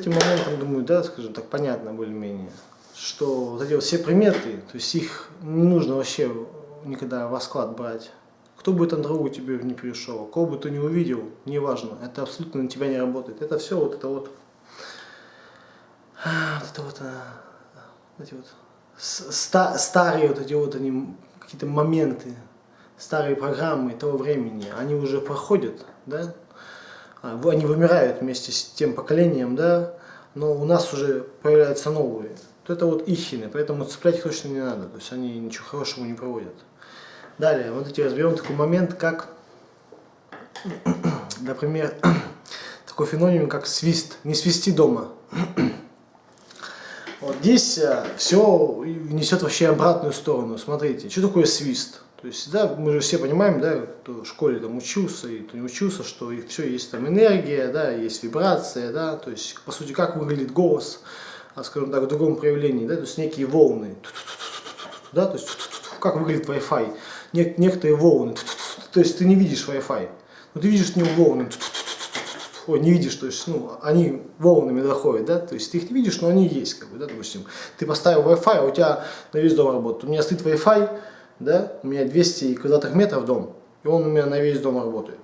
Этим моментом, думаю, да, скажем так, понятно более-менее, что вот эти вот все приметы, то есть их не нужно вообще никогда в расклад брать. Кто бы там дорогу тебе не перешел, кого бы ты не увидел, неважно, это абсолютно на тебя не работает. Это все вот эти вот старые вот эти вот они какие-то моменты, старые программы того времени, они уже проходят, да, они вымирают вместе с тем поколением, да, но у нас уже появляются новые. Вот это вот истины, поэтому цеплять их точно не надо, то есть они ничего хорошего не проводят. Далее, вот эти разберем такой момент, как, например, такой феномен, как свист. Не свисти дома. Вот здесь все несет вообще обратную сторону. Смотрите, что такое свист? То есть, да, мы же все понимаем, да, кто в школе там учился и кто не учился, что все есть там энергия, да, есть вибрация, да, то есть, по сути, как выглядит голос, скажем так, в другом проявлении, да, то есть некие волны, да, то есть как выглядит Wi-Fi, некоторые волны, то есть ты не видишь Wi-Fi, но ты видишь не волны, не видишь, то есть, ну, они волнами доходят, да, то есть ты их не видишь, но они есть, как бы, да, допустим, ты поставил Wi-Fi, а у тебя на весь дом работает, у меня стоит Wi-Fi, да, у меня 200 квадратных метров дом, и он у меня на весь дом работает.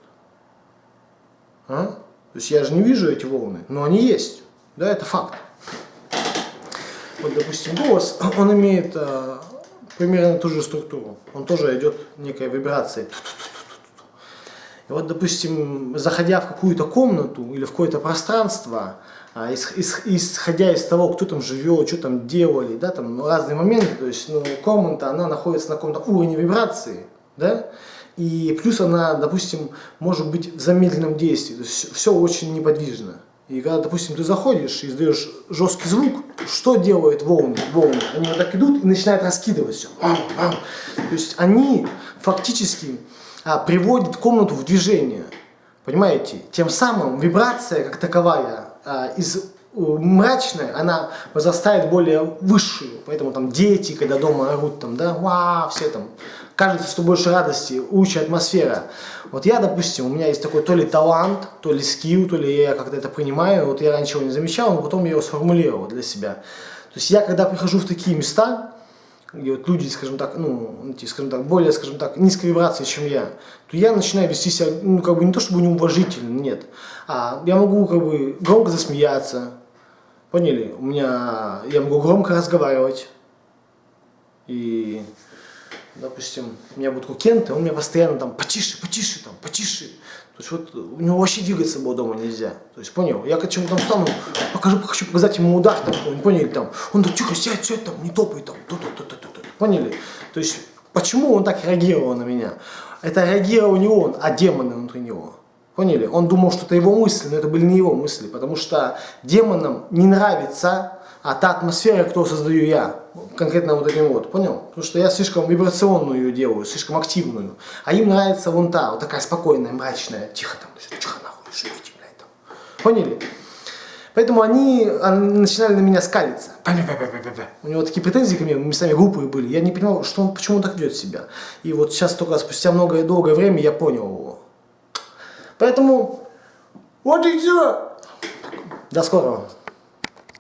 То есть я же не вижу эти волны, но они есть, да, это факт. Вот, допустим, голос, он имеет примерно ту же структуру, он тоже идет некой вибрацией. И вот, допустим, заходя в какую-то комнату или в какое-то пространство, исходя из того, кто там живет, что там делали, да, там разные моменты, то есть, ну, комната, она находится на каком-то уровне вибрации, да, и плюс она, допустим, может быть в замедленном действии, то есть все очень неподвижно. И когда, допустим, ты заходишь и издаешь жесткий звук, что делают волны? Волны, они вот так идут и начинают раскидывать все. То есть они фактически приводит комнату в движение, понимаете? Тем самым вибрация как таковая из мрачной, она возрастает более высшую, поэтому там дети, когда дома орут, там, да, вау, все там, кажется, что больше радости, лучшая атмосфера. Вот я, допустим, у меня есть такой то ли талант, то ли скилл, то ли я как-то это понимаю, вот я раньше его не замечал, но потом я его сформулировал для себя. То есть я, когда прихожу в такие места, где вот люди, скажем так, ну, скажем так, более, скажем так, низкой вибрации, чем я, то я начинаю вести себя, ну, как бы не то чтобы неуважительно, нет, я могу, как бы, громко засмеяться, поняли, я могу громко разговаривать, и, допустим, у меня будет Кента, он мне постоянно там, потише, потише, там, потише, то есть вот у него вообще двигаться было дома нельзя, то есть понял, я к чему там встану, хочу показать ему удар, там, поняли, там, он так, тихо, сядь, там, не топай, там, поняли, то есть почему он так реагировал на меня, это реагировал не он, а демоны внутри него, поняли, он думал, что это его мысли, но это были не его мысли, потому что демонам не нравится та атмосфера, которую создаю я, конкретно вот этим вот, понял? Потому что я слишком вибрационную ее делаю, слишком активную. А им нравится вон та, вот такая спокойная, мрачная, тихо там, тихо нахуй, живите, блядь, там. Поняли? Поэтому они начинали на меня скалиться. У него такие претензии ко мне, местами глупые были. Я не понимал, почему он так ведет себя. И вот сейчас только спустя долгое время я понял его. Поэтому вот и все. До скорого.